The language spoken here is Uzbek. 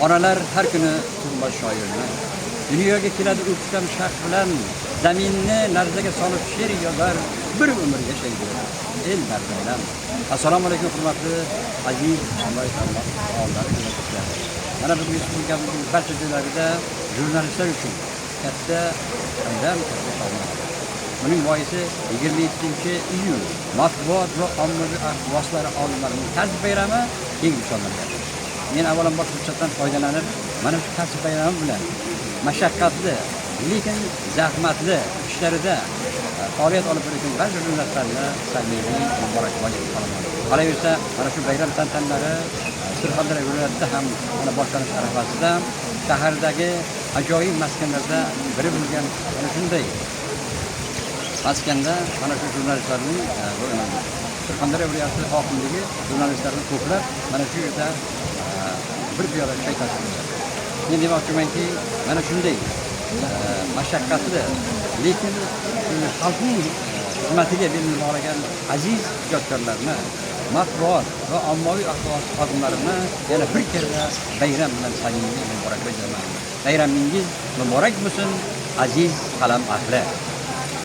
Onalar har kuni tug'ilgan shoirni, dunyoga keladi o'ktam shaq bilan, zaminni larzaga solib she'r yozar, bir umr yashaydi el dardi bilan. Assalomu alaykum hurmatli aziz onalar. Mana bugun respublikamizning barcha joylarida jurnalistlar uchun katta bayram Buning boisi 27-iyul matbuot va ommaviy axborot vositalari olimlarining kasb bayrami keng nishonlangan. Men avvalambor fursatdan foydalanib, mana shu kasb bayrami bilan mashaqqatli, lekin zahmatli ishlarida faoliyat olib borayotgan barcha jurnalistlarni samimiy muborakbod qilaman. Qolaversa, mana shu bayram tantanalari Surxondaryo viloyatida ham mana boshlanish arafasida shahardagi ajoyib maskanlarda biri bo'lgan mana shunday maskanda mana shu jurnalistlarning Surxondaryo viloyati hokimligi jurnalistlarni to'plab mana shu yerda bir piyola choy tashkil. Men demoqchimanki, mana shunday mashaqqatli, lekin xalqning xizmatiga berilgan aziz ijodkorlarni, matbuot va ommaviy axborot xodimlarini yana bir karra bayram bilan samimiy muborakbod qilaman. Bayramingiz muborak bo'lsin, aziz qalam ahli.